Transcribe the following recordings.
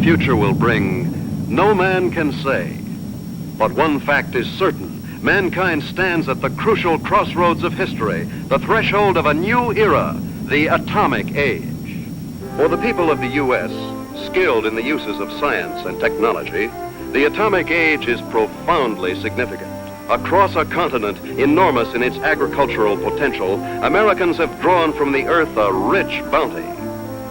future will bring, no man can say. But one fact is certain. Mankind stands at the crucial crossroads of history, the threshold of a new era, the atomic age. For the people of the U.S., skilled in the uses of science and technology, the atomic age is profoundly significant. Across a continent enormous in its agricultural potential, Americans have drawn from the earth a rich bounty,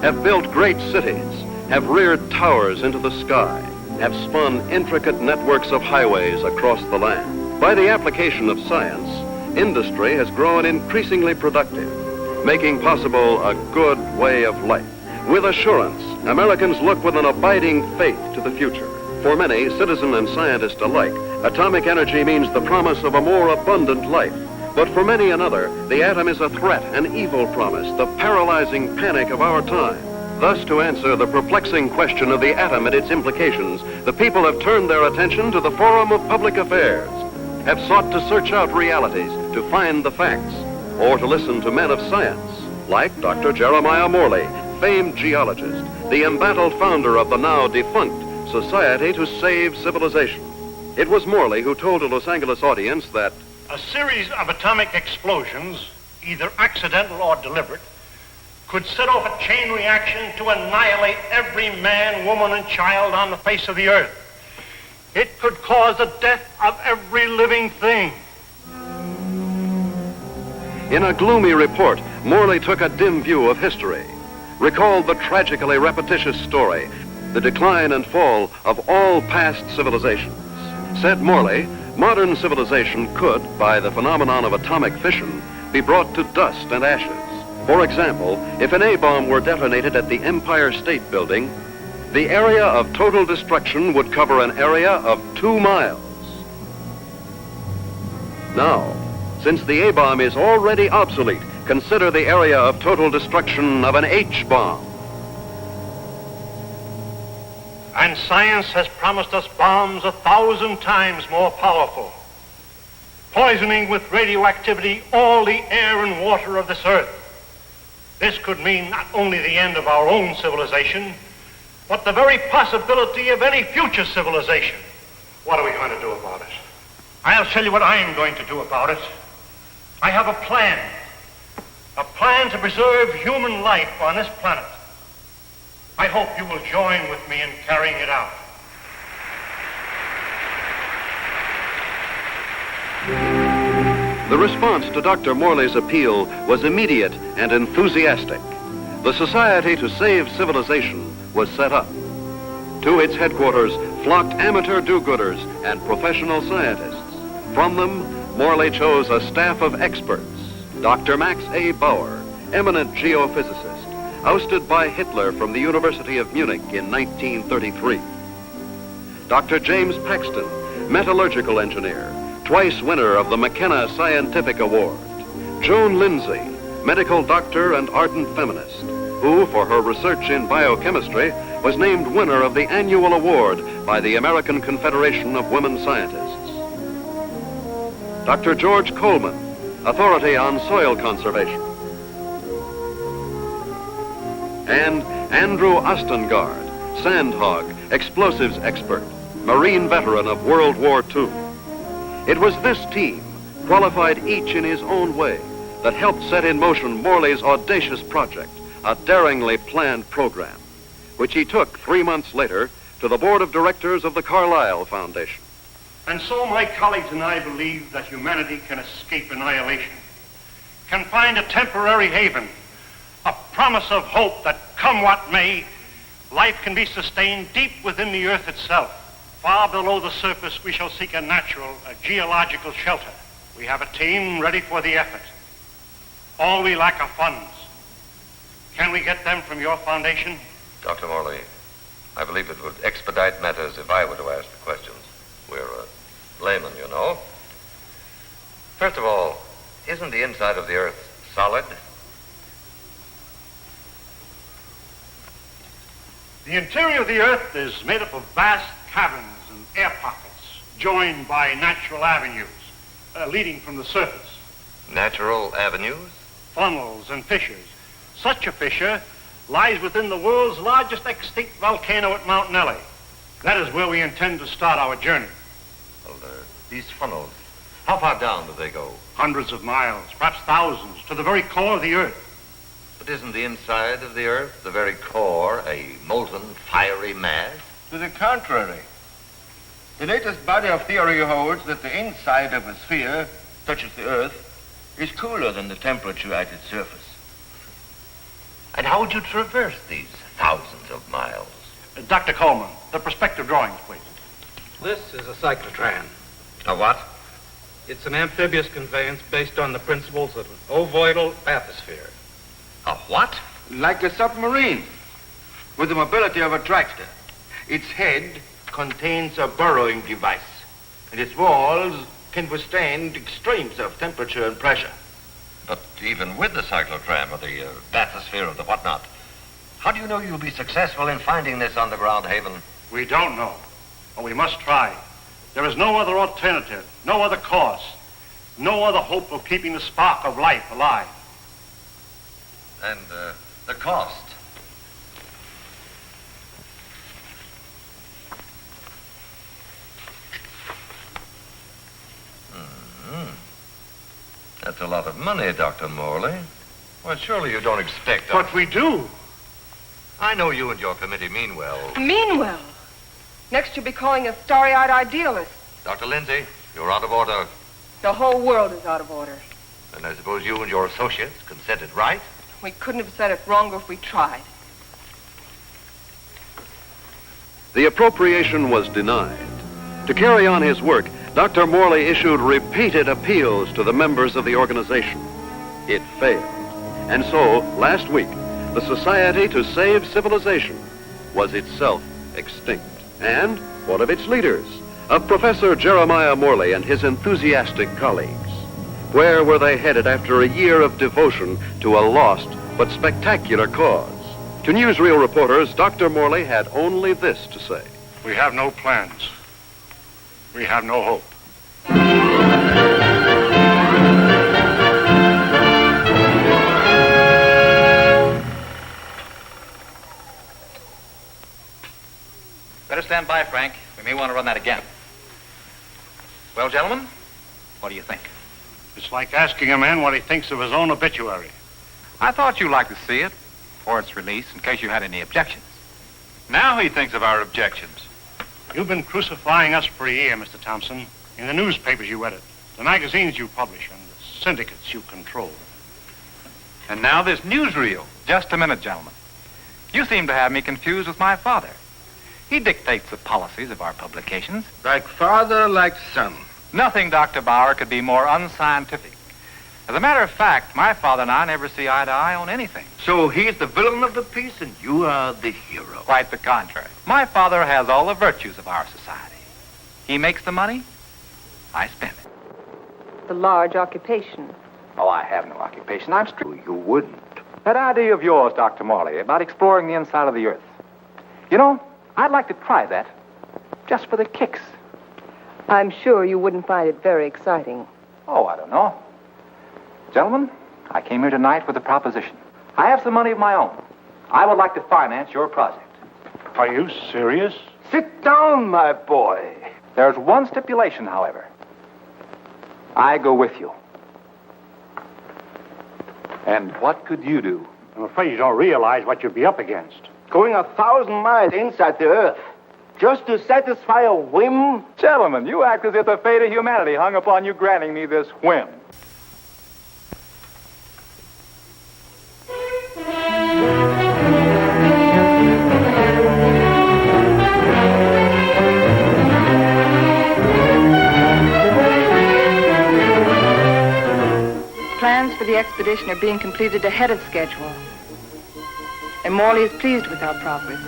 have built great cities, have reared towers into the sky, have spun intricate networks of highways across the land. By the application of science, industry has grown increasingly productive, making possible a good way of life. With assurance, Americans look with an abiding faith to the future. For many, citizen and scientist alike, atomic energy means the promise of a more abundant life. But for many another, the atom is a threat, an evil promise, the paralyzing panic of our time. Thus, to answer the perplexing question of the atom and its implications, the people have turned their attention to the forum of public affairs, have sought to search out realities, to find the facts, or to listen to men of science, like Dr. Jeremiah Morley, famed geologist, the embattled founder of the now defunct Society to Save Civilization. It was Morley who told a Los Angeles audience that a series of atomic explosions, either accidental or deliberate, could set off a chain reaction to annihilate every man, woman, and child on the face of the earth. It could cause the death of every living thing. In a gloomy report, Morley took a dim view of history, recalled the tragically repetitious story, the decline and fall of all past civilizations. Said Morley, modern civilization could, by the phenomenon of atomic fission, be brought to dust and ashes. For example, if an A-bomb were detonated at the Empire State Building, the area of total destruction would cover an area of 2 miles. Now, since the A-bomb is already obsolete, consider the area of total destruction of an H-bomb. And science has promised us bombs 1,000 times more powerful, poisoning with radioactivity all the air and water of this earth. This could mean not only the end of our own civilization, but the very possibility of any future civilization. What are we going to do about it? I'll tell you what I'm going to do about it. I have a plan to preserve human life on this planet. I hope you will join with me in carrying it out. The response to Dr. Morley's appeal was immediate and enthusiastic. The Society to Save Civilization was set up. To its headquarters flocked amateur do-gooders and professional scientists. From them, Morley chose a staff of experts. Dr. Max A. Bauer, eminent geophysicist, ousted by Hitler from the University of Munich in 1933. Dr. James Paxton, metallurgical engineer, twice winner of the McKenna Scientific Award. Joan Lindsay, medical doctor and ardent feminist, who, for her research in biochemistry, was named winner of the annual award by the American Confederation of Women Scientists. Dr. George Coleman, authority on soil conservation. And Andrew Ostengard, sandhog, explosives expert, Marine veteran of World War II. It was this team, qualified each in his own way, that helped set in motion Morley's audacious project, a daringly planned program, which he took 3 months later to the board of directors of the Carlyle Foundation. And so my colleagues and I believe that humanity can escape annihilation, can find a temporary haven, a promise of hope that, come what may, life can be sustained deep within the earth itself. Far below the surface, we shall seek a natural, a geological shelter. We have a team ready for the effort. All we lack are funds. Can we get them from your foundation? Dr. Morley, I believe it would expedite matters if I were to ask the questions. We're laymen, you know. First of all, isn't the inside of the earth solid? The interior of the earth is made up of vast caverns and air pockets, joined by natural avenues leading from the surface. Natural avenues? Funnels and fissures. Such a fissure lies within the world's largest extinct volcano at Mount Nelly. That is where we intend to start our journey. Well, these funnels, how far down do they go? Hundreds of miles, perhaps thousands, to the very core of the Earth. But isn't the inside of the Earth, the very core, a molten, fiery mass? To the contrary. The latest body of theory holds that the inside of a sphere, such as the Earth, is cooler than the temperature at its surface. And how would you traverse these thousands of miles? Dr. Coleman, the perspective drawings, please. This is a cyclotron. A what? It's an amphibious conveyance based on the principles of an ovoidal bathysphere. A what? Like a submarine, with the mobility of a tractor. Its head contains a burrowing device, and its walls can withstand extremes of temperature and pressure. But even with the cyclotram or the bathysphere or the whatnot, how do you know you'll be successful in finding this underground haven? We don't know, but we must try. There is no other alternative, no other course, no other hope of keeping the spark of life alive. And the cost? That's a lot of money, Dr. Morley. Well, surely you don't expect us... But we do. I know you and your committee mean well. Mean well. Next you'll be calling us starry-eyed idealists. Dr. Lindsay, you're out of order. The whole world is out of order. And I suppose you and your associates can set it right? We couldn't have said it wrong if we tried. The appropriation was denied. To carry on his work, Dr. Morley issued repeated appeals to the members of the organization. It failed. And so, last week, the Society to Save Civilization was itself extinct. And one of its leaders, of Professor Jeremiah Morley and his enthusiastic colleagues. Where were they headed after a year of devotion to a lost but spectacular cause? To newsreel reporters, Dr. Morley had only this to say. We have no plans. We have no hope. Better stand by, Frank. We may want to run that again. Well, gentlemen, what do you think? It's like asking a man what he thinks of his own obituary. I thought you'd like to see it for its release in case you had any objections. Now he thinks of our objections. You've been crucifying us for a year, Mr. Thompson, in the newspapers you edit, the magazines you publish, and the syndicates you control. And now this newsreel. Just a minute, gentlemen. You seem to have me confused with my father. He dictates the policies of our publications. Like father, like son. Nothing, Dr. Bauer, could be more unscientific. As a matter of fact, my father and I never see eye to eye on anything. So he's the villain of the piece and you are the hero. Quite the contrary. My father has all the virtues of our society. He makes the money, I spend it. The large occupation. Oh, I have no occupation. I'm You wouldn't. That idea of yours, Dr. Morley, about exploring the inside of the Earth. You know, I'd like to try that, just for the kicks. I'm sure you wouldn't find it very exciting. Oh, I don't know. Gentlemen, I came here tonight with a proposition. I have some money of my own. I would like to finance your project. Are you serious? Sit down, my boy. There's one stipulation, however. I go with you. And what could you do? I'm afraid you don't realize what you'd be up against. Going 1,000 miles inside the Earth, just to satisfy a whim? Gentlemen, you act as if the fate of humanity hung upon you granting me this whim. Plans for the expedition are being completed ahead of schedule. And Morley is pleased with our progress.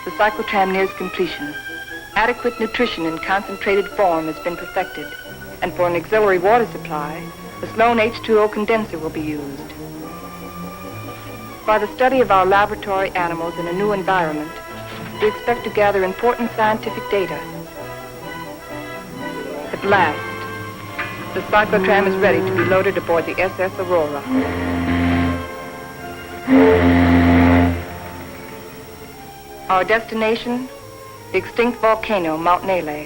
The cyclotram nears completion. Adequate nutrition in concentrated form has been perfected. And for an auxiliary water supply, the Sloan H2O condenser will be used. By the study of our laboratory animals in a new environment, we expect to gather important scientific data. At last, the cyclotram is ready to be loaded aboard the SS Aurora. Our destination, the extinct volcano, Mount Nele,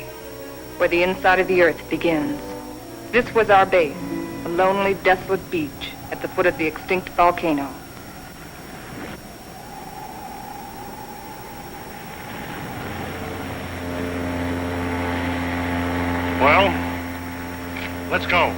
where the inside of the earth begins. This was our base, a lonely, desolate beach at the foot of the extinct volcano. Well, let's go.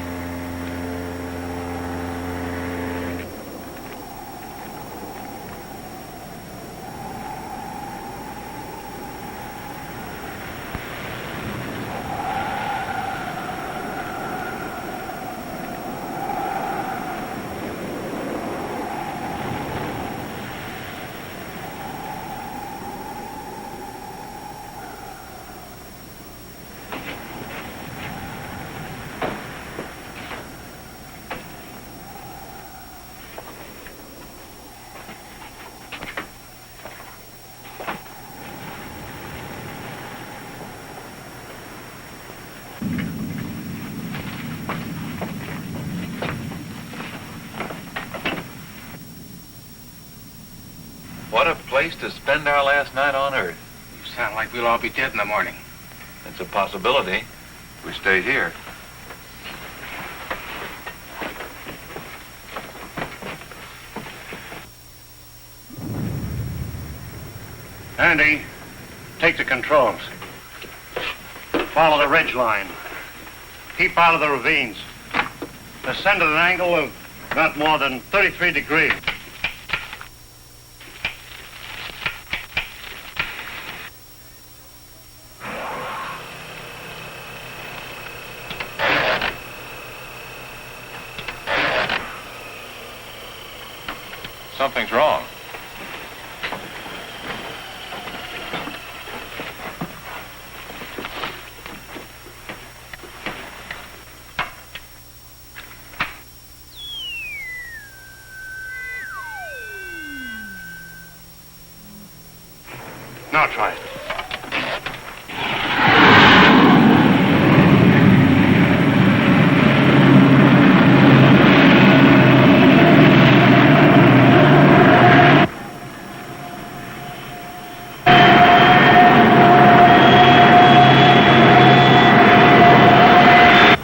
What a place to spend our last night on Earth. You sound like we'll all be dead in the morning. It's a possibility if we stay here. Andy, take the controls. Follow the ridge line. Keep out of the ravines. Ascend at an angle of not more than 33 degrees. Something's wrong. Now try it.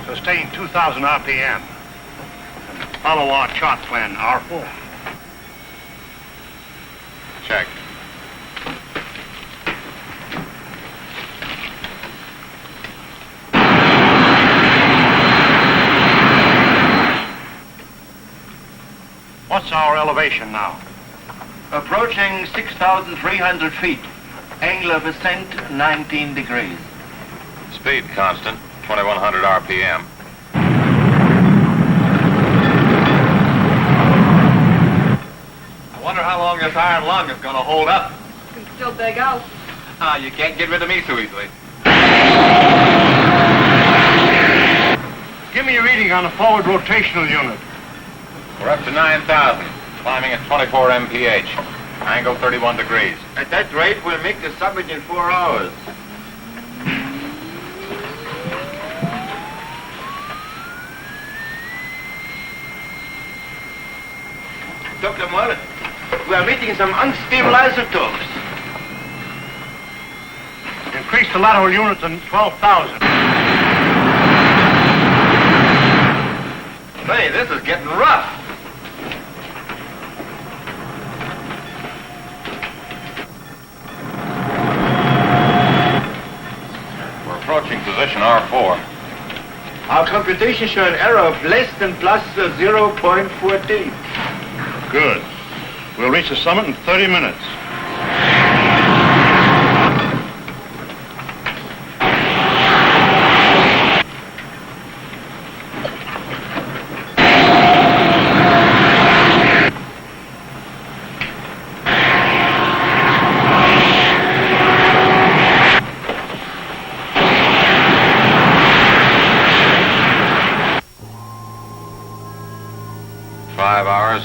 Sustain 2,000 RPM. Follow our chart plan, R4. Check. What's our elevation now? Approaching 6,300 feet. Angle of ascent, 19 degrees. Speed constant, 2,100 RPM. I wonder how long this iron lung is going to hold up. You can still beg out. Ah, you can't get rid of me so easily. Give me a reading on the forward rotational unit. We're up to 9,000, climbing at 24 mph. Angle 31 degrees. At that rate, we'll make the summit in 4 hours. Dr. Morley, we are meeting some unstable isotopes. Increase the lateral unit to 12,000. Say, this is getting rough. We're approaching position R4. Our computations show an error of less than plus 0.14. Good. We'll reach the summit in 30 minutes.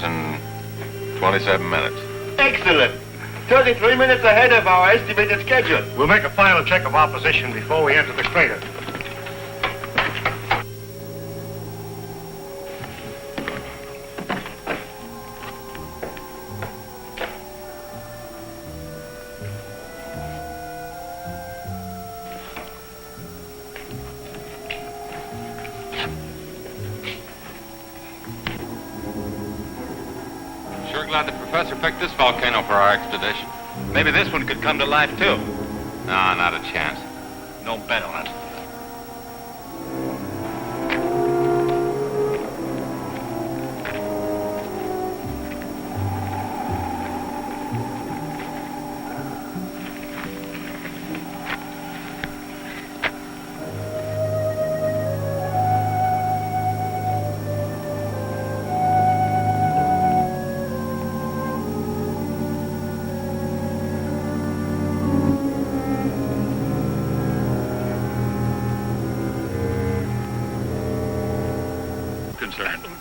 And 27 minutes. Excellent. 33 minutes ahead of our estimated schedule. We'll make a final check of our position before we enter the crater. We're glad the professor picked this volcano for our expedition. Maybe this one could come to life, too. No, not a chance. Don't bet on it.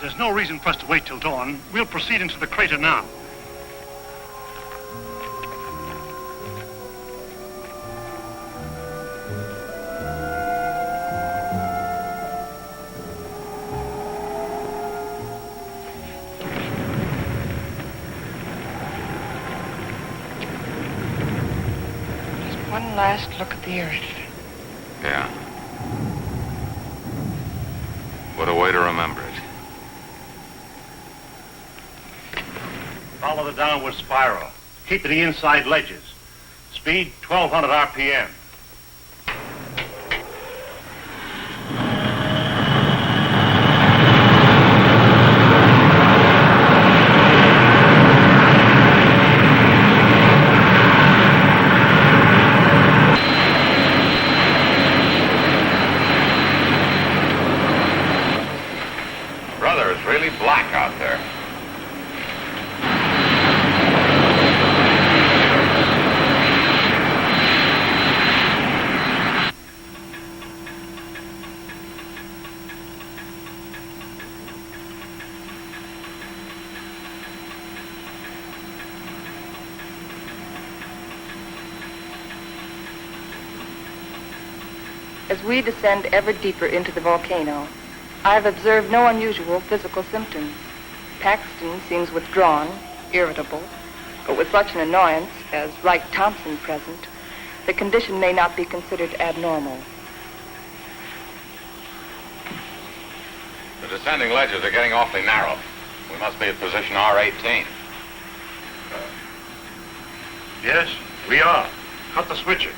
There's no reason for us to wait till dawn. We'll proceed into the crater now. Just one last look at the earth. Yeah. What a way to remember it. Follow the downward spiral. Keep to the inside ledges. Speed 1,200 RPM. Brother, it's really black out there. As we descend ever deeper into the volcano, I've observed no unusual physical symptoms. Paxton seems withdrawn, irritable, but with such an annoyance as Wright Thompson present, the condition may not be considered abnormal. The descending ledges are getting awfully narrow. We must be at position R18. Yes, we are. Cut the switches.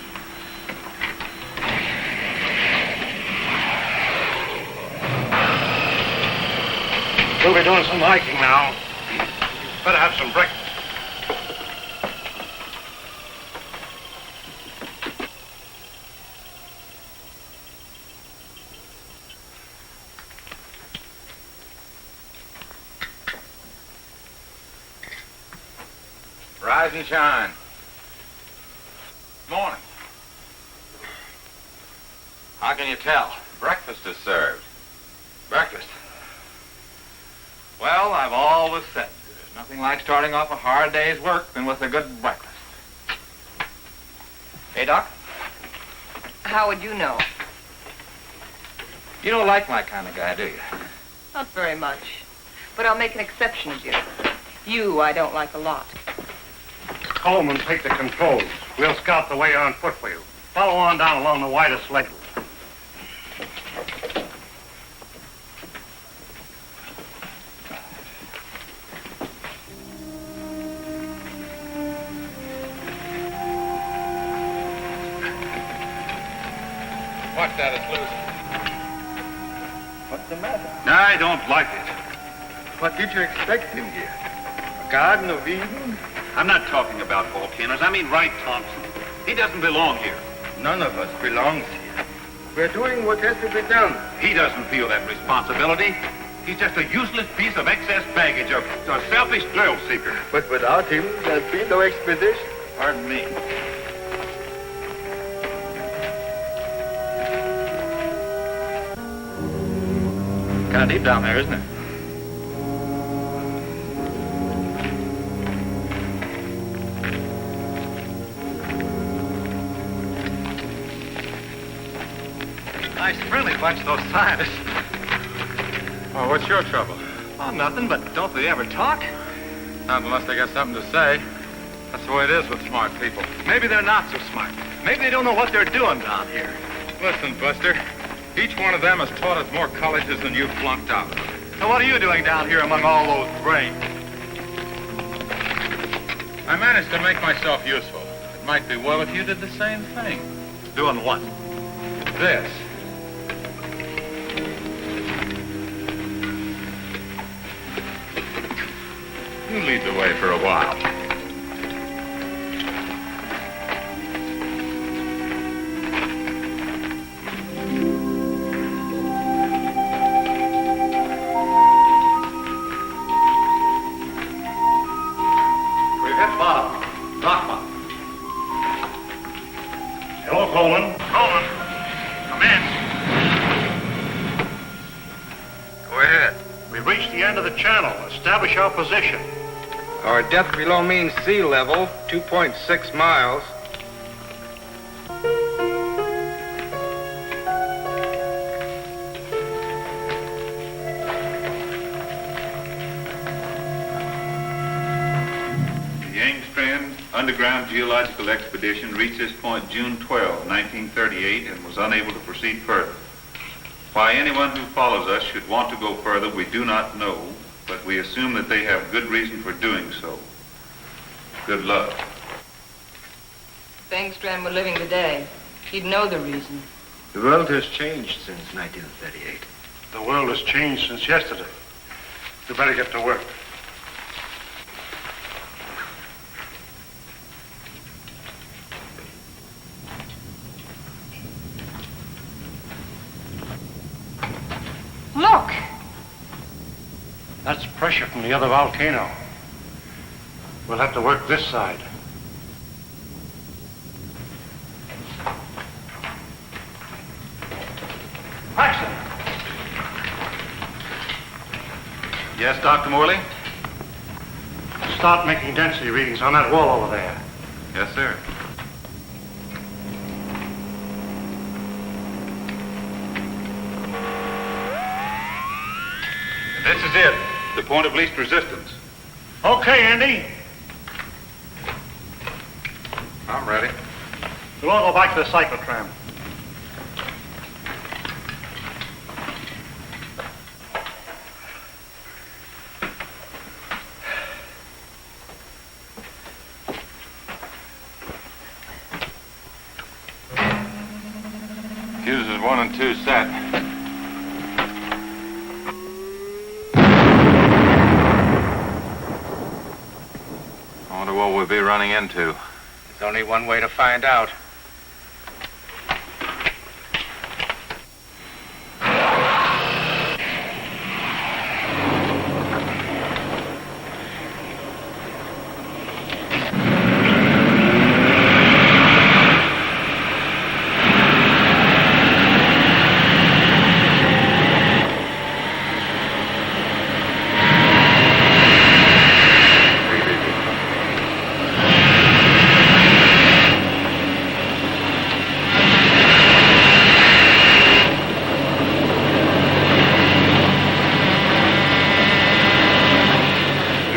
We'll be doing some hiking now. Better have some breakfast. Rise and shine. Morning. How can you tell? Breakfast is served. Breakfast. Well, I've always said there's nothing like starting off a hard day's work than with a good breakfast. Hey, Doc? How would you know? You don't like my kind of guy, do you? Not very much. But I'll make an exception of you. You I don't like a lot. Coleman, take the controls. We'll scout the way on foot for you. Follow on down along the widest ledge. Watch that, it's loose. What's the matter? I don't like it. What did you expect him here? A Garden of Eden? I'm not talking about volcanoes. I mean Wright Thompson. He doesn't belong here. None of us belongs here. We're doing what has to be done. He doesn't feel that responsibility. He's just a useless piece of excess baggage, a selfish thrill seeker. But without him, there'd be no expedition. Pardon me. Kind of deep down there, isn't it? Nice friendly bunch, those scientists. Oh, what's your trouble? Oh, nothing, but don't they ever talk? Not unless they got something to say. That's the way it is with smart people. Maybe they're not so smart. Maybe they don't know what they're doing down here. Listen, Buster. Each one of them has taught us more colleges than you've flunked out. So what are you doing down here among all those brains? I managed to make myself useful. It might be well if you did the same thing. Doing what? This. You lead the way for a while. We've hit bottom. Rock bottom. Hello, Coleman. Coleman, come in. Go ahead. We've reached the end of the channel. Establish our position. Our depth below mean sea level, 2.6 miles. The Angstrom Underground Geological Expedition reached this point June 12, 1938, and was unable to proceed further. Why anyone who follows us should want to go further, we do not know, but we assume that they have good reason for doing so. Good luck. If Engström were living today, he'd know the reason. The world has changed since 1938. The world has changed since yesterday. You better get to work. Look! That's pressure from the other volcano. We'll have to work this side. Paxton! Yes, Dr. Morley? Start making density readings on that wall over there. Yes, sir. This is it, the point of least resistance. Okay, Andy. I'm ready. We'll all go back to the cyclotram. Fuses 1 and 2 set. I wonder what we'll be running into. There's only one way to find out.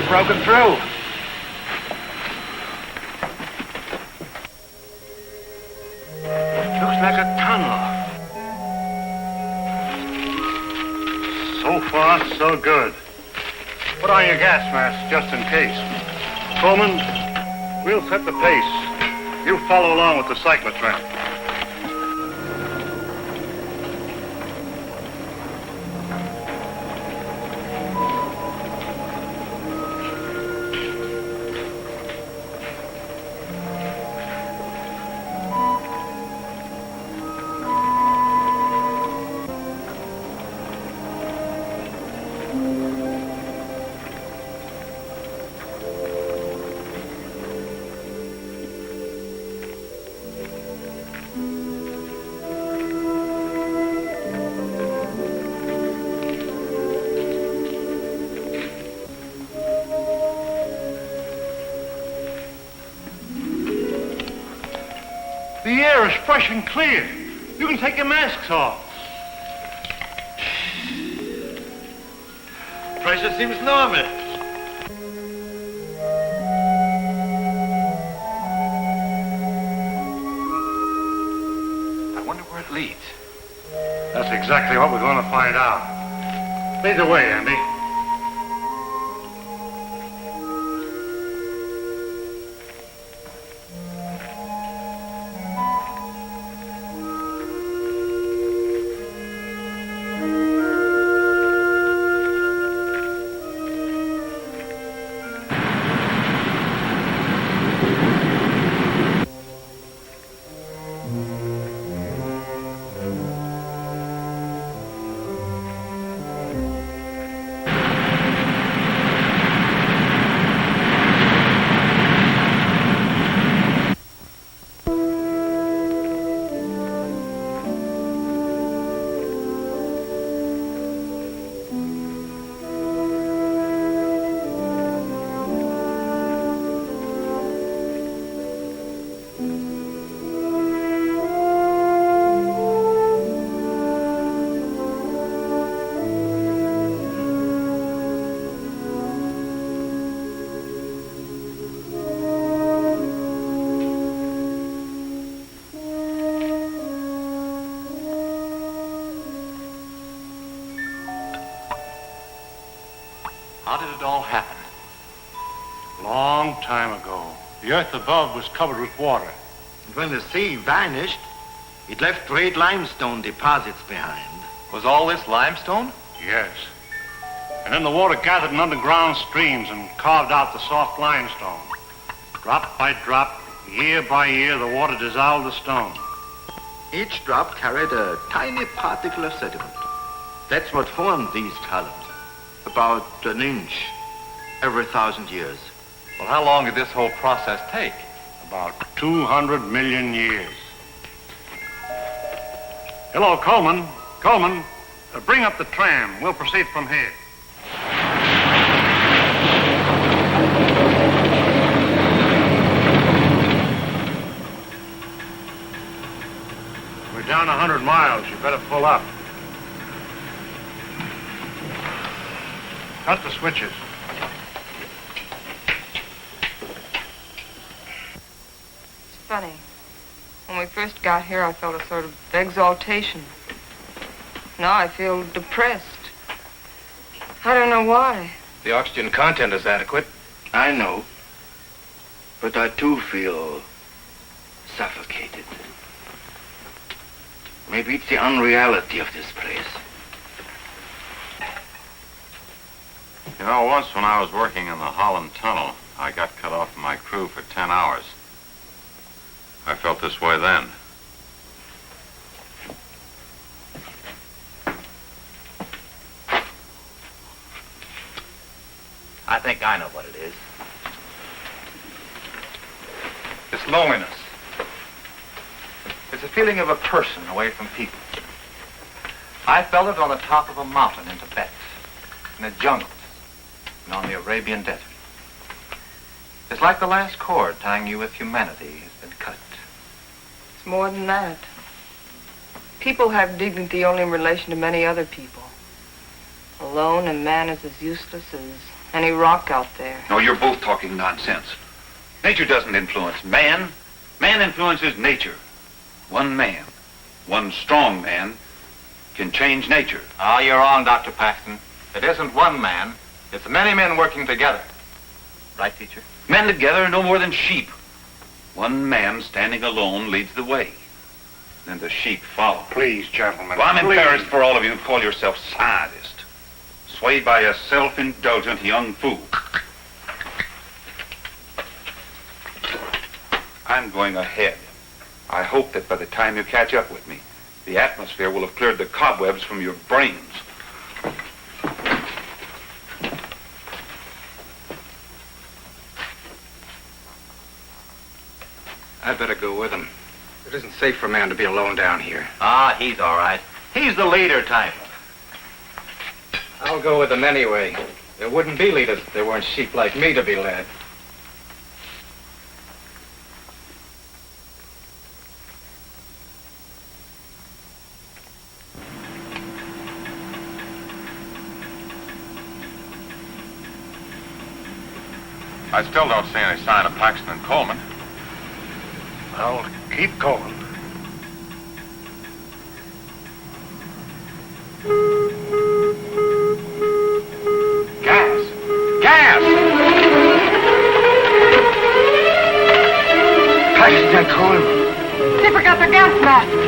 Broken through. Looks like a tunnel. So far, so good. Put on your gas mask just in case. Coleman, we'll set the pace. You follow along with the cyclotram. The air is fresh and clear. You can take your masks off. Pressure seems normal. I wonder where it leads. That's exactly what we're going to find out. Lead the way, Andy. How did it all happen? Long time ago, the earth above was covered with water. And when the sea vanished, it left great limestone deposits behind. Was all this limestone? Yes. And then the water gathered in underground streams and carved out the soft limestone. Drop by drop, year by year, the water dissolved the stone. Each drop carried a tiny particle of sediment. That's what formed these columns. About an inch every 1,000 years. Well, how long did this whole process take? About 200 million years. Hello, Coleman. Coleman, bring up the tram. We'll proceed from here. We're down 100 miles. You better pull up. Cut the switches. It's funny. When we first got here, I felt a sort of exaltation. Now I feel depressed. I don't know why. The oxygen content is adequate. I know. But I too feel suffocated. Maybe it's the unreality of this place. You know, once when I was working in the Holland Tunnel, I got cut off from my crew for 10 hours. I felt this way then. I think I know what it is. It's loneliness. It's a feeling of a person away from people. I felt it on the top of a mountain in Tibet, in the jungles, and on the Arabian desert. It's like the last cord tying you with humanity has been cut. It's more than that. People have dignity only in relation to many other people. Alone, a man is as useless as any rock out there. No, you're both talking nonsense. Nature doesn't influence man. Man influences nature. One man, one strong man, can change nature. Oh, you're wrong, Dr. Paxton. It isn't one man. It's many men working together. Right, teacher? Men together are no more than sheep. One man standing alone leads the way. Then the sheep follow. Please, gentlemen. Well, I'm please. embarrassed for all of you who call yourself scientists. Swayed by a self-indulgent young fool. I'm going ahead. I hope that by the time you catch up with me, the atmosphere will have cleared the cobwebs from your brains. I'd better go with him. It isn't safe for a man to be alone down here. Ah, he's all right. He's the leader type. I'll go with them anyway. There wouldn't be leaders if there weren't sheep like me to be led. I still don't see any sign of Paxton and Coleman. Well, keep going. Gas! Gas! Paxton and Coleman. They forgot their gas mask.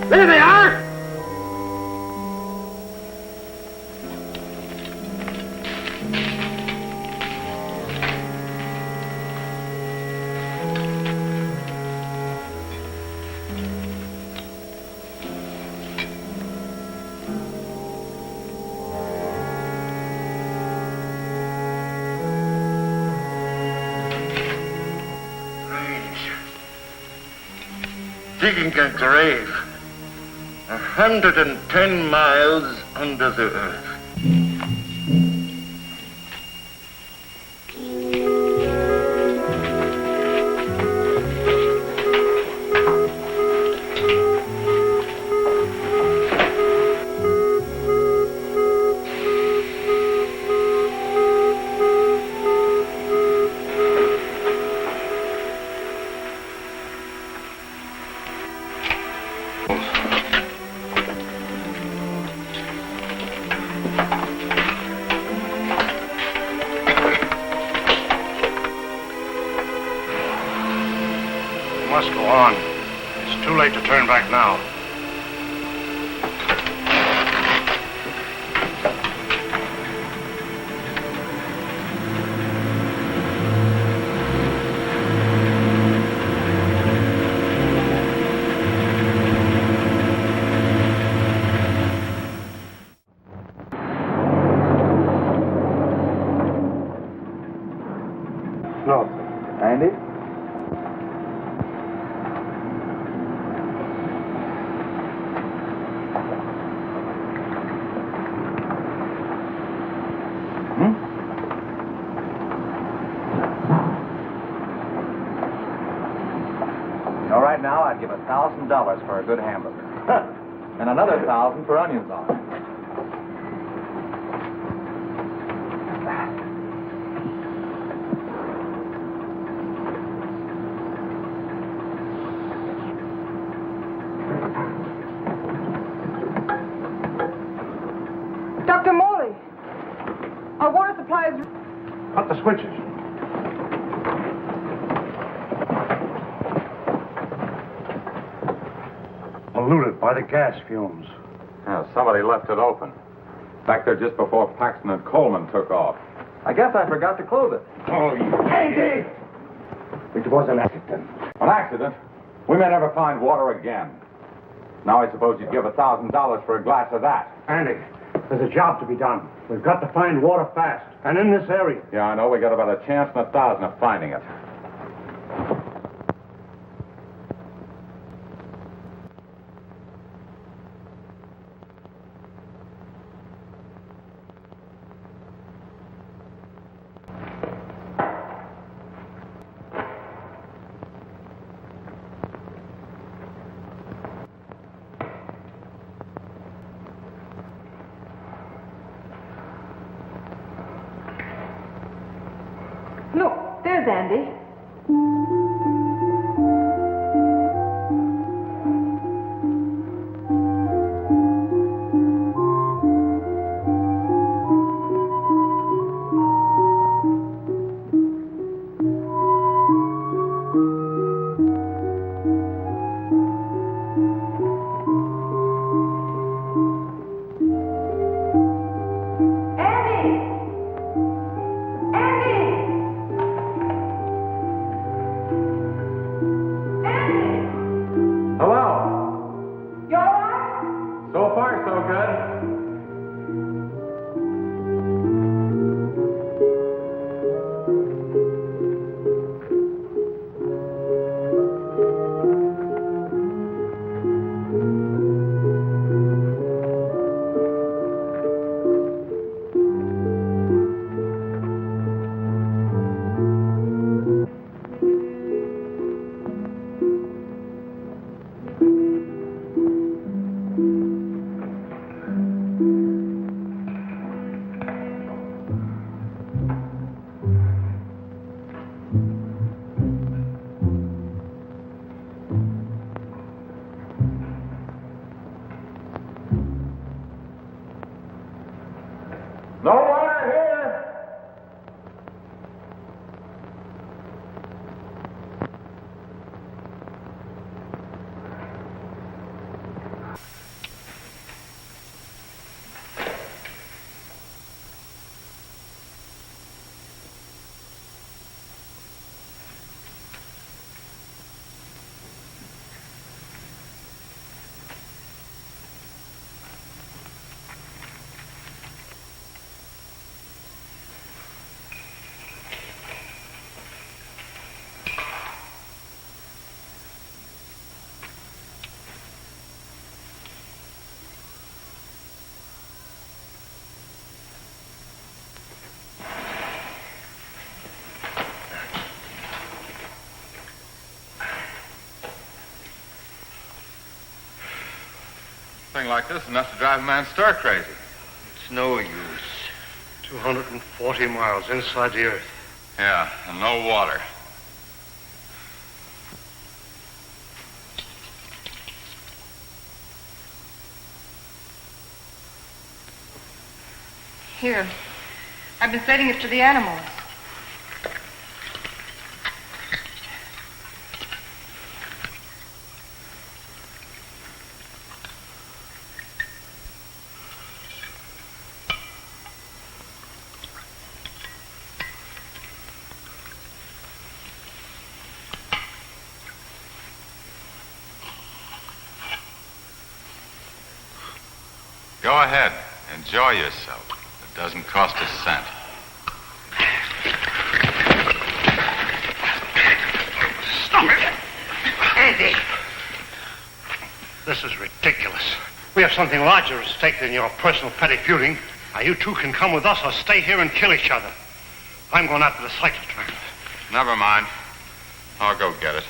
There they are! Digging a grave 110 miles under the earth. Go on. It's too late to turn back now. No. Andy? All right, now I'd give $1,000 for a good hamburger. And another 1,000 for onions on it. Dr. Morley, our water supply is... Cut the switches. Polluted by the gas fumes. Yeah, somebody left it open. Back there just before Paxton and Coleman took off. I guess I forgot to close it. Oh, Andy! It was an accident. An accident? We may never find water again. Now I suppose you'd give $1,000 for a glass of that. Andy, there's a job to be done. We've got to find water fast, and in this area. Yeah, I know. We got about a chance in 1,000 of finding it. Look, there's Andy. No water here! Thing like this is enough to drive a man stir crazy. It's no use. 240 miles inside the earth. Yeah, and no water. Here. I've been setting it to the animals. Go ahead. Enjoy yourself. It doesn't cost a cent. Stop it! Andy! This is ridiculous. We have something larger at stake than your personal petty feuding. Now, you two can come with us or stay here and kill each other. I'm going after the cyclotron. Never mind. I'll go get it.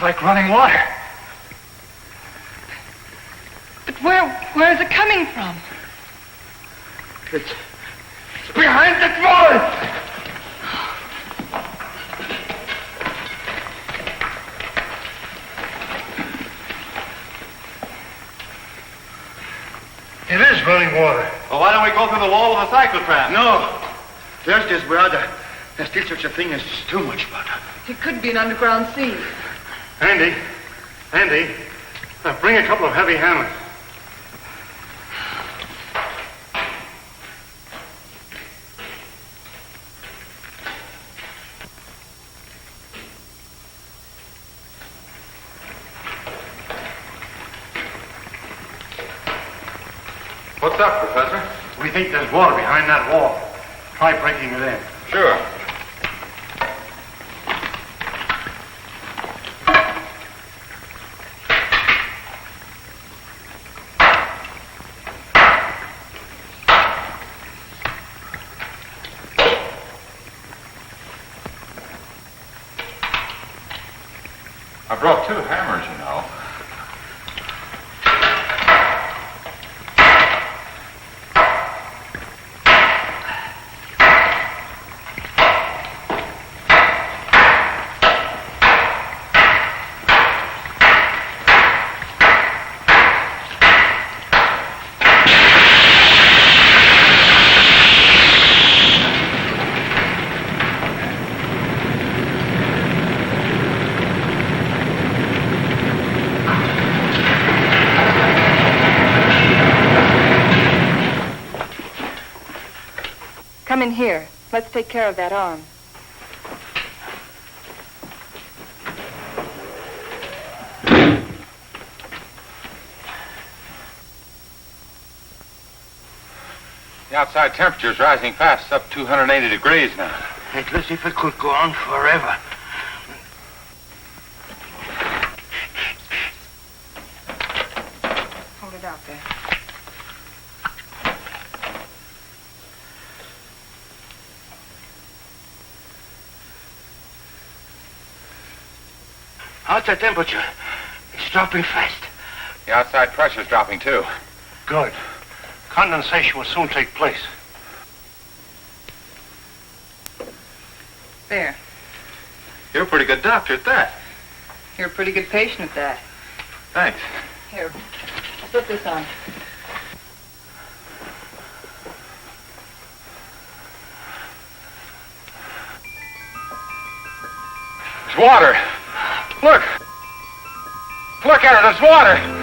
Like running water. But where is it coming from? It's behind the wall! It is running water. Well, why don't we go through the wall of the cyclotron? No. There's this water. There's still such a thing as too much water. It could be an underground sea. Andy, bring a couple of heavy hammers. What's up, Professor? We think there's water behind that wall. Try breaking it in. Sure. I brought 2 hammers, you know. Come in here. Let's take care of that arm. The outside temperature's rising fast. It's up 280 degrees now. It looks as if it could go on forever. Hold it out there. Outside temperature. It's dropping fast. The outside pressure's dropping, too. Good. Condensation will soon take place. There. You're a pretty good doctor at that. You're a pretty good patient at that. Thanks. Here, slip this on. It's water. Look. Look at it. It's water.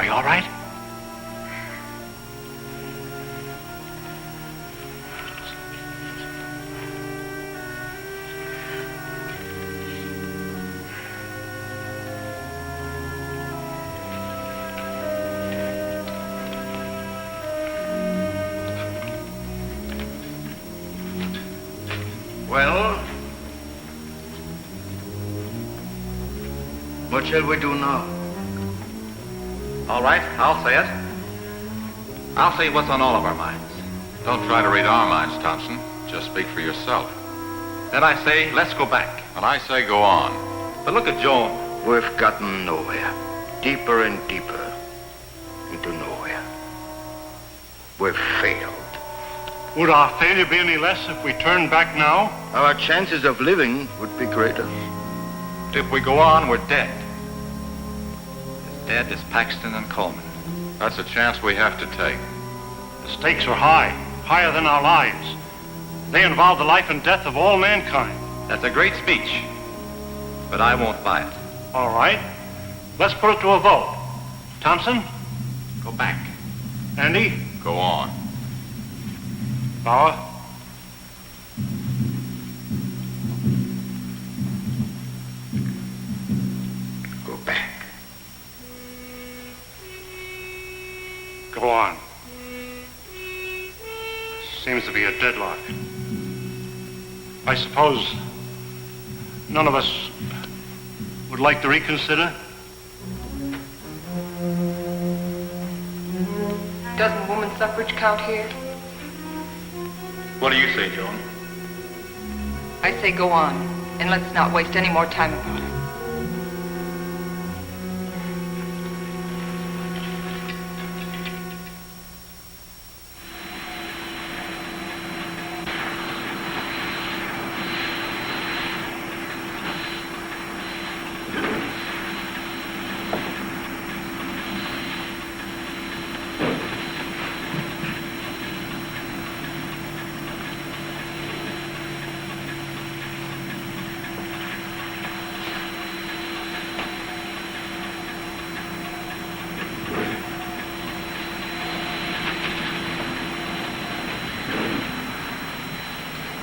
you all right? Well, what shall we do now? All right, I'll say it. I'll say what's on all of our minds. Don't try to read our minds, Thompson. Just speak for yourself. Then I say, let's go back. And I say go on. But look at Joan. We've gotten nowhere. Deeper and deeper into nowhere. We've failed. Would our failure be any less if we turned back now? Our chances of living would be greater. If we go on, we're dead. As dead as Paxton and Coleman. That's a chance we have to take. The stakes are high, higher than our lives. They involve the life and death of all mankind. That's a great speech, but I won't buy it. All right, let's put it to a vote. Thompson? Go back. Andy? Go on. Bauer? Go back. Go on. Seems to be a deadlock. I suppose none of us would like to reconsider? Doesn't woman suffrage count here? What do you say, Joan? I say go on, and let's not waste any more time about it.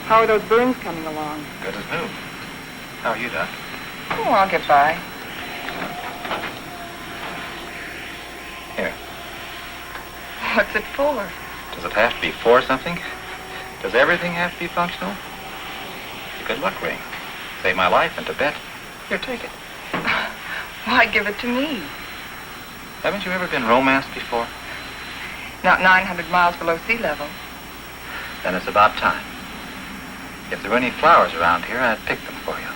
How are those burns coming along? Good as new. How are you, Doc? Oh, I'll get by. Here. What's it for? Does it have to be for something? Does everything have to be functional? It's a good luck ring. Saved my life in Tibet. Here, take it. Why give it to me? Haven't you ever been romanced before? Not 900 miles below sea level. Then it's about time. If there were any flowers around here, I'd pick them for you.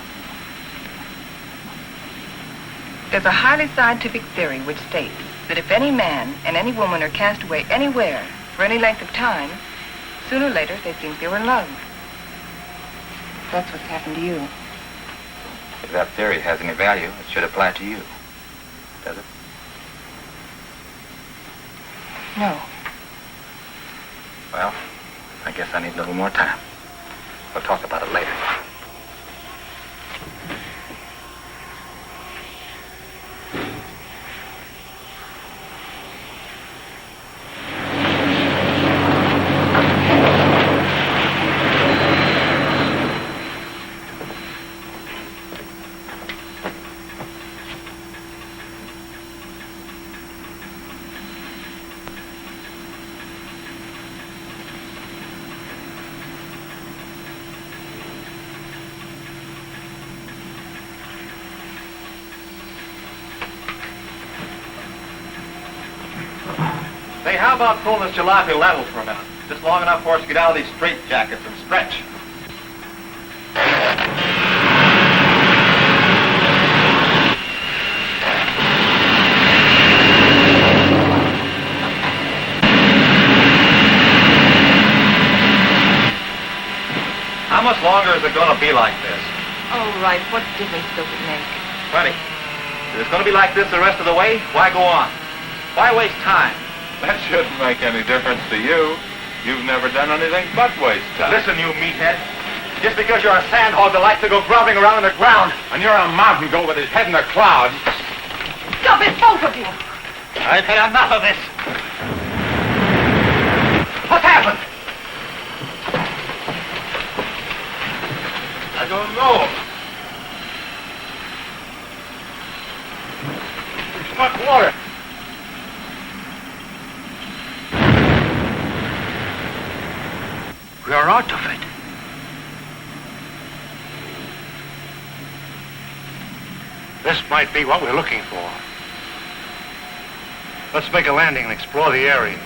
There's a highly scientific theory which states that if any man and any woman are cast away anywhere for any length of time, sooner or later they think they were in love. That's what's happened to you. If that theory has any value, it should apply to you. Does it? No. Well, I guess I need a little more time. We'll talk about it later. Hey, how about pulling this jalopy level for a minute? Just long enough for us to get out of these straitjackets and stretch. How much longer is it going to be like this? All right, what difference does it make? Plenty. If it's going to be like this the rest of the way, why go on? Why waste time? That shouldn't make any difference to you. You've never done anything but waste time. Listen, you meathead. Just because you're a sandhog that likes to go groveling around in the ground. And you're a mountain goat with his head in the clouds. Stop it, both of you! I've had enough of this. What happened? I don't know. We struck water. We are out of it. This might be what we're looking for. Let's make a landing and explore the area.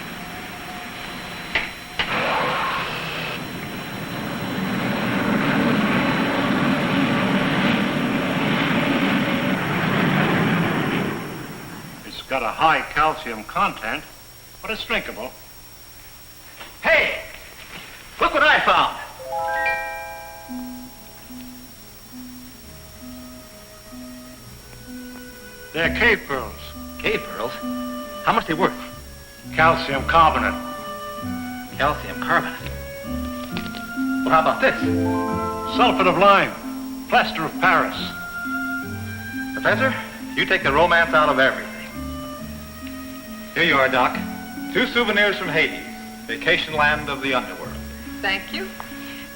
It's got a high calcium content, but it's drinkable. Hey! Look what I found! They're cave pearls. Cave pearls? How much they worth? Calcium carbonate. Calcium carbonate. Well, how about this? Sulfate of lime. Plaster of Paris. Professor, you take the romance out of everything. Here you are, Doc. 2 souvenirs from Hades, vacation land of the underworld. Thank you.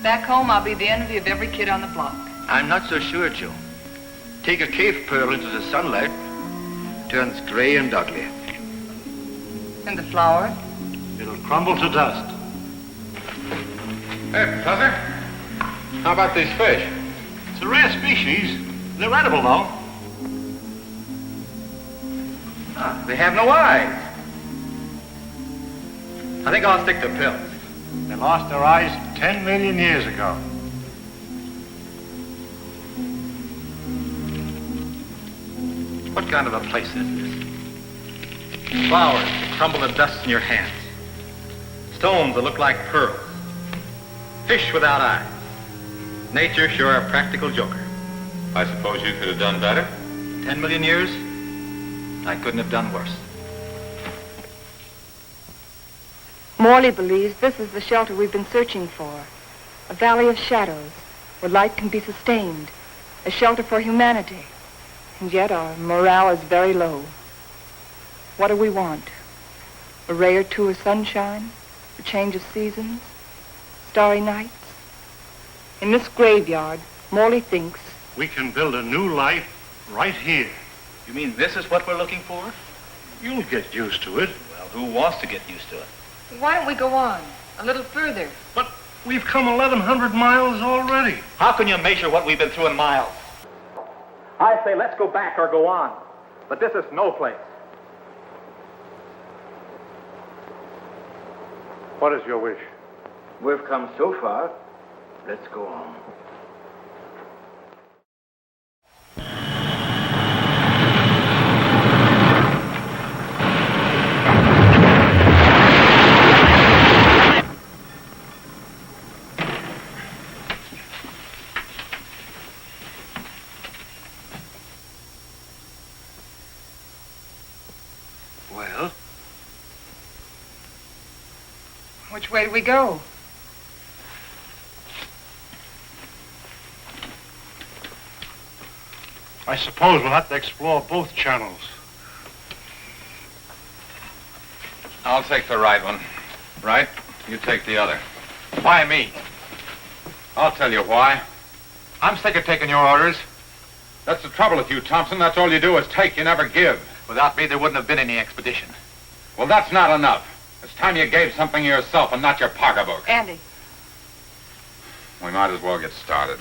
Back home, I'll be the envy of every kid on the block. I'm not so sure, Joe. Take a cave pearl into the sunlight, turns gray and ugly. And the flower? It'll crumble to dust. Hey, Professor. How about these fish? It's a rare species. They're edible, though. They have no eyes. I think I'll stick to pills. They lost their eyes 10 million years ago. What kind of a place is this? Flowers that crumble to dust in your hands. Stones that look like pearls. Fish without eyes. Nature sure a practical joker. I suppose you could have done better? 10 million years, I couldn't have done worse. Morley believes this is the shelter we've been searching for. A valley of shadows where light can be sustained. A shelter for humanity. And yet our morale is very low. What do we want? A ray or two of sunshine? A change of seasons? Starry nights? In this graveyard, Morley thinks we can build a new life right here. You mean this is what we're looking for? You'll get used to it. Well, who wants to get used to it? Why don't we go on? A little further. But we've come 1,100 miles already. How can you measure what we've been through in miles? I say let's go back or go on. But this is no place. What is your wish? We've come so far, let's go on. Well? which way do we go? I suppose we'll have to explore both channels. I'll take the right one. Right? You take the other. Why me? I'll tell you why. I'm sick of taking your orders. That's the trouble with you, Thompson. That's all you do is take, you never give. Without me, there wouldn't have been any expedition. Well, that's not enough. It's time you gave something yourself and not your pocketbook. Andy. We might as well get started.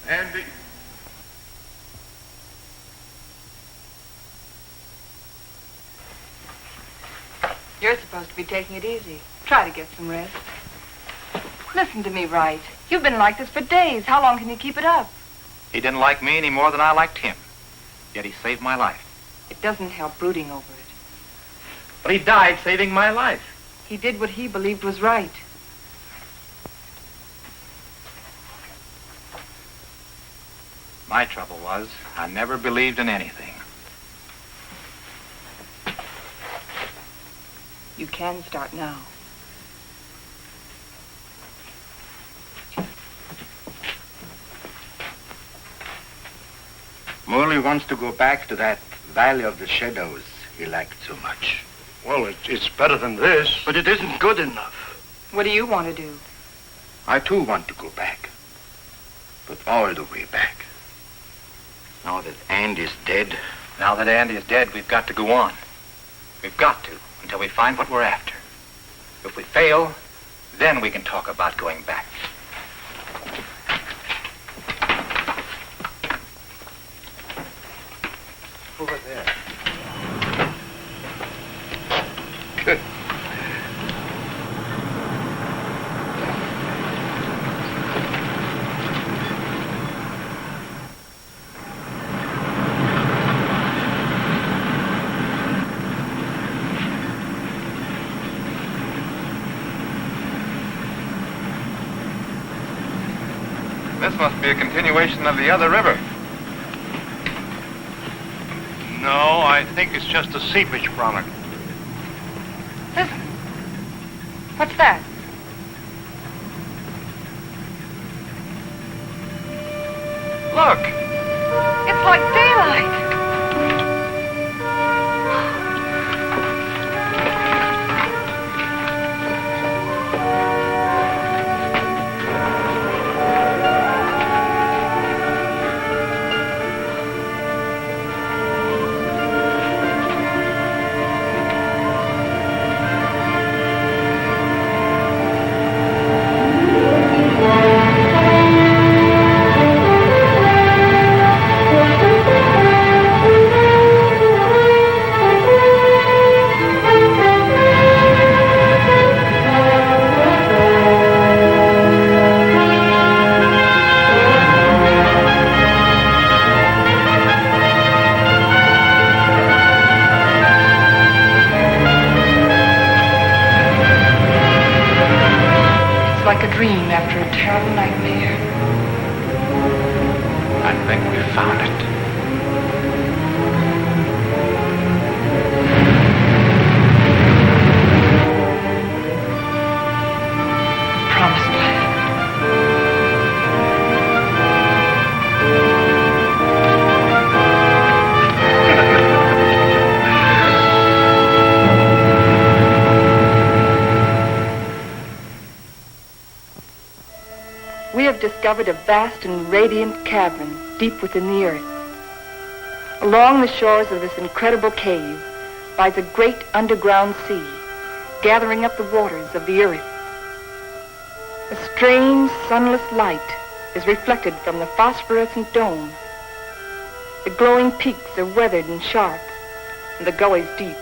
And You're supposed to be taking it easy. Try to get some rest. Listen to me, Wright. You've been like this for days. How long can you keep it up? He didn't like me any more than I liked him. Yet he saved my life. It doesn't help brooding over it. But he died saving my life. He did what he believed was right. My trouble was, I never believed in anything. You can start now. Morley wants to go back to that Valley of the Shadows he liked so much. Well, it's better than this. But it isn't good enough. What do you want to do? I too want to go back. But all the way back. Now that Andy's dead. Now that Andy is dead, we've got to go on. We've got to, until we find what we're after. If we fail, then we can talk about going back. Over there. Good. This must be a continuation of the other river. No, I think it's just a seepage product. Listen. What's that? Look! It's like daylight. Like a dream after a terrible nightmare. I think we found it. Promised land. We have discovered a vast and radiant cavern deep within the earth. Along the shores of this incredible cave lies a great underground sea, gathering up the waters of the earth. A strange, sunless light is reflected from the phosphorescent dome. The glowing peaks are weathered and sharp, and the gullies deep.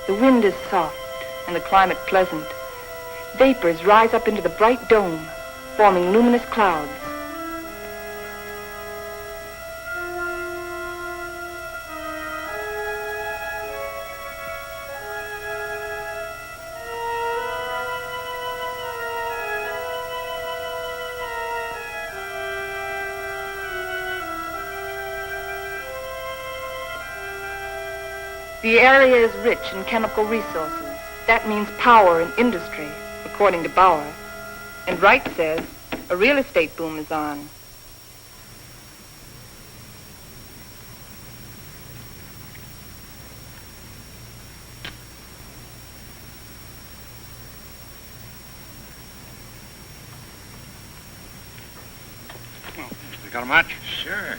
The wind is soft, and the climate pleasant. Vapors rise up into the bright dome, forming luminous clouds. The area is rich in chemical resources. That means power and industry, according to Bauer. And Wright says a real estate boom is on. You got a match? Sure.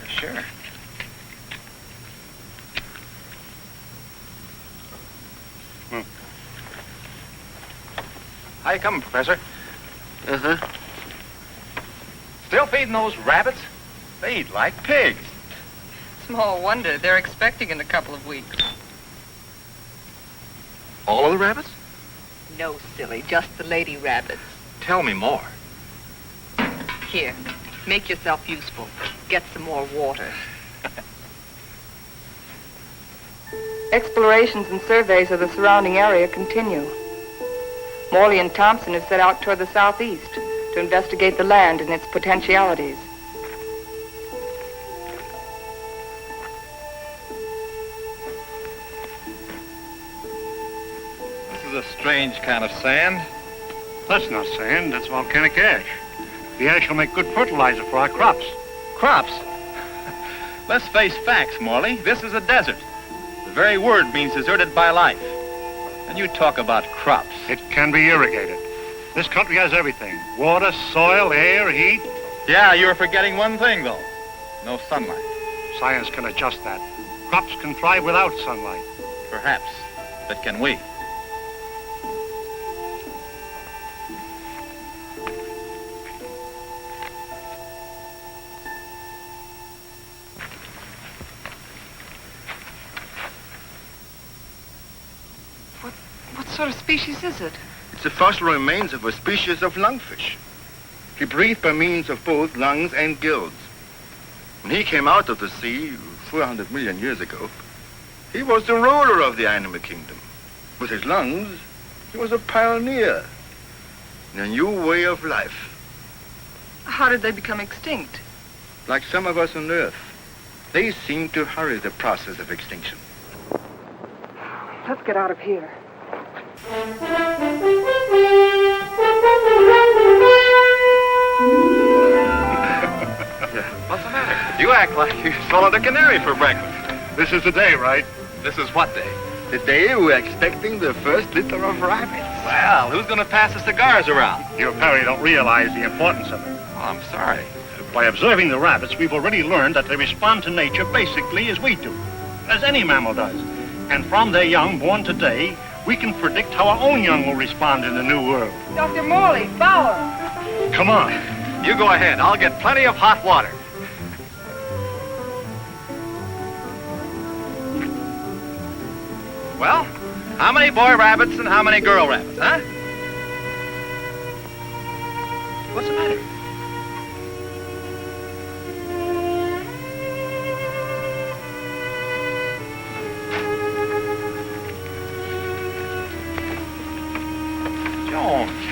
How you coming, Professor? Uh-huh. Still feeding those rabbits? They eat like pigs. Small wonder. They're expecting in a couple of weeks. All of the rabbits? No, silly. Just the lady rabbits. Tell me more. Here. Make yourself useful. Get some more water. Explorations and surveys of the surrounding area continue. Morley and Thompson have set out toward the southeast to investigate the land and its potentialities. This is a strange kind of sand. That's not sand, that's volcanic ash. The ash will make good fertilizer for our crops. Crops? Let's face facts, Morley. This is a desert. The very word means deserted by life. And you talk about crops. It can be irrigated. This country has everything. Water, soil, air, heat. Yeah, you're forgetting one thing, though. No sunlight. Science can adjust that. Crops can thrive without sunlight. Perhaps. But can we? What sort of species is it? It's the fossil remains of a species of lungfish. He breathed by means of both lungs and gills. When he came out of the sea 400 million years ago, he was the ruler of the animal kingdom. With his lungs, he was a pioneer in a new way of life. How did they become extinct? Like some of us on Earth, they seem to hurry the process of extinction. Let's get out of here. What's the matter? You act like you swallowed a canary for breakfast. This is the day, right? This is what day? The day we're expecting the first litter of rabbits. Well, who's going to pass the cigars around? You apparently don't realize the importance of it. Oh, I'm sorry. By observing the rabbits, we've already learned that they respond to nature basically as we do, as any mammal does. And from their young born today, we can predict how our own young will respond in the new world. Dr. Morley, Bauer. Come on. You go ahead. I'll get plenty of hot water. Well, how many boy rabbits and how many girl rabbits, huh? What's the matter?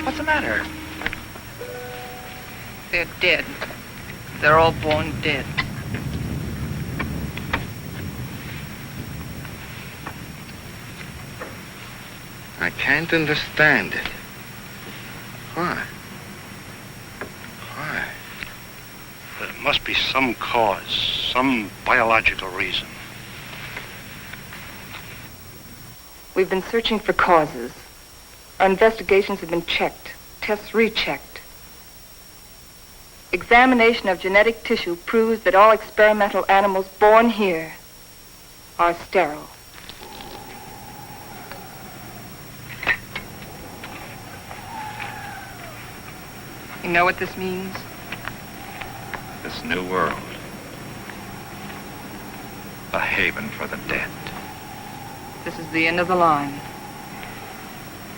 What's the matter? They're dead. They're all born dead. I can't understand it. Why? Why? There must be some cause, some biological reason. We've been searching for causes. Our investigations have been checked, tests rechecked. Examination of genetic tissue proves that all experimental animals born here are sterile. You know what this means? This new world. A haven for the dead. This is the end of the line.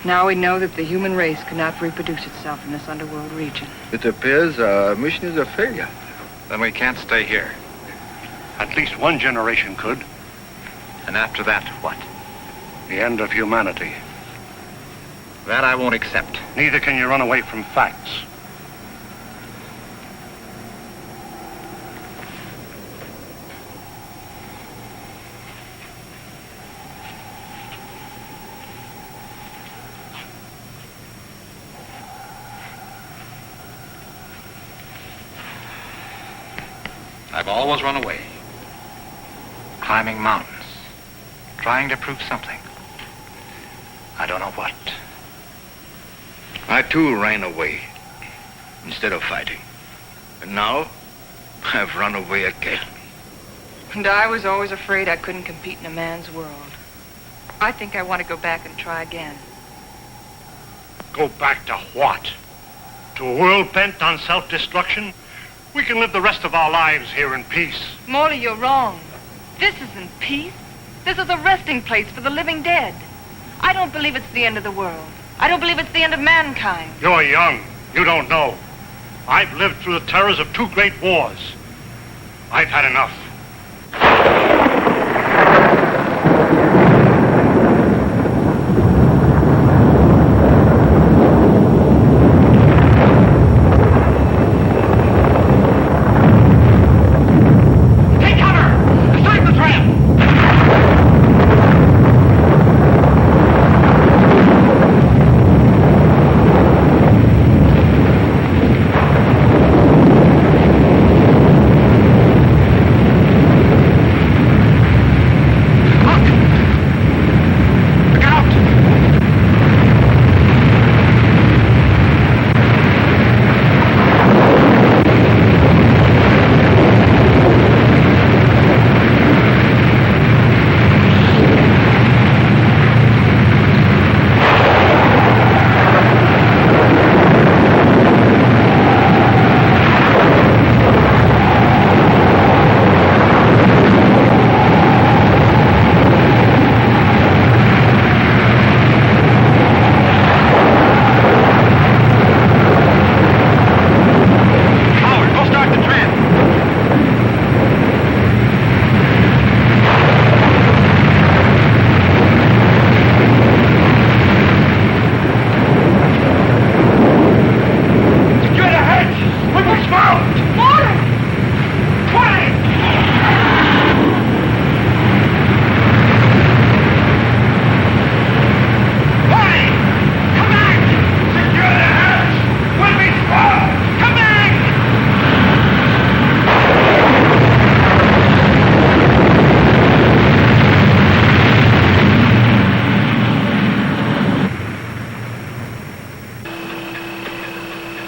Now we know that the human race cannot reproduce itself in this underworld region. It appears our mission is a failure. Then we can't stay here. At least one generation could. And after that, what? The end of humanity. That I won't accept. Neither can you run away from facts. I've always run away. Climbing mountains. Trying to prove something. I don't know what. I too ran away instead of fighting. And now I've run away again. And I was always afraid I couldn't compete in a man's world. I think I want to go back and try again. Go back to what? To a world bent on self-destruction? We can live the rest of our lives here in peace. Morley, you're wrong. This isn't peace. This is a resting place for the living dead. I don't believe it's the end of the world. I don't believe it's the end of mankind. You're young. You don't know. I've lived through the terrors of 2 great wars. I've had enough.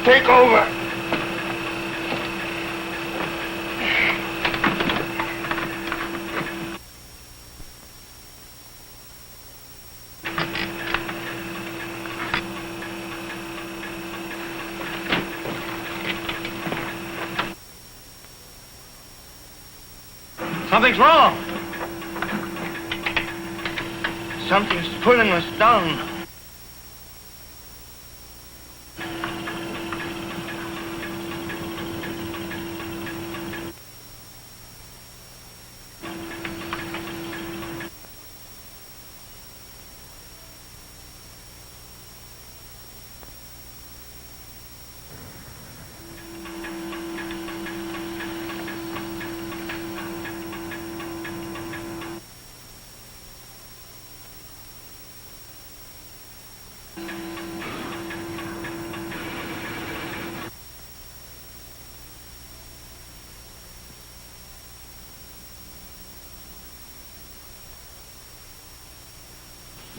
Take over. Something's wrong. Something's pulling us down.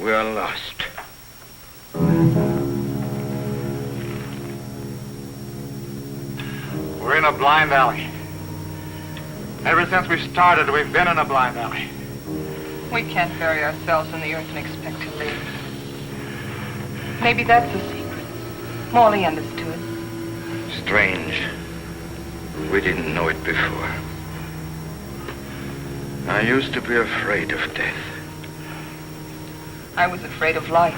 We are lost. We're in a blind alley. Ever since we started, we've been in a blind alley. We can't bury ourselves in the earth and expect to live. Maybe that's the secret. Morley understood. Strange. We didn't know it before. I used to be afraid of death. I was afraid of life.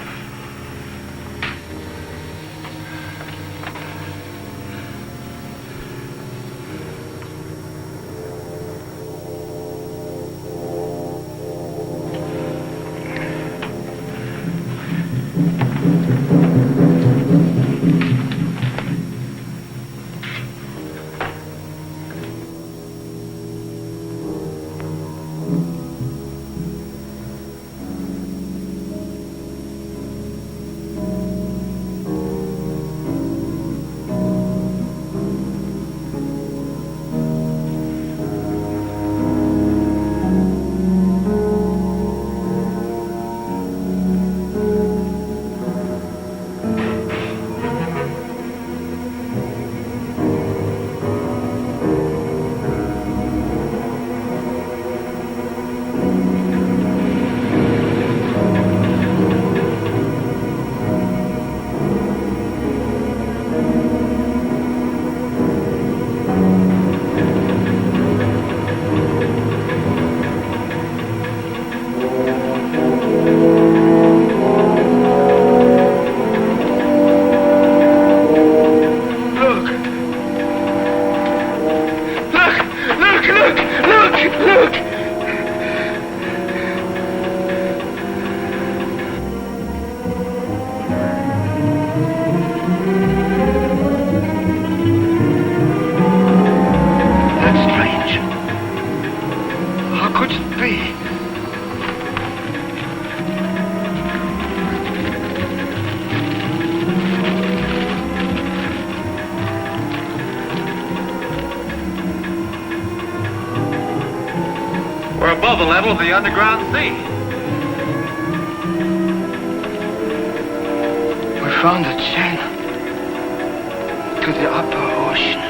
Look! That's strange. How could it be? We're above the level of the underground sea. We found a channel to the upper ocean.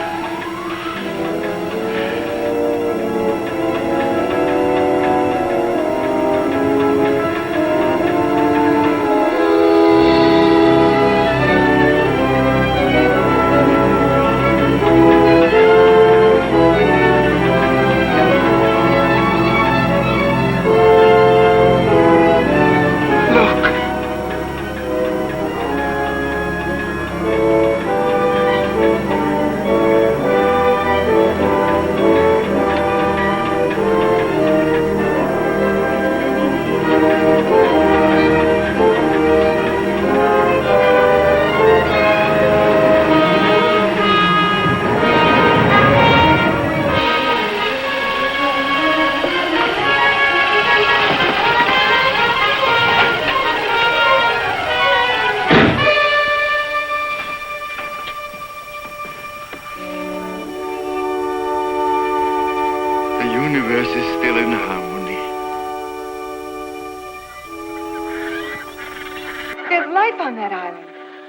On that island.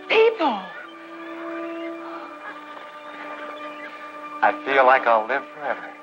People. I feel like I'll live forever.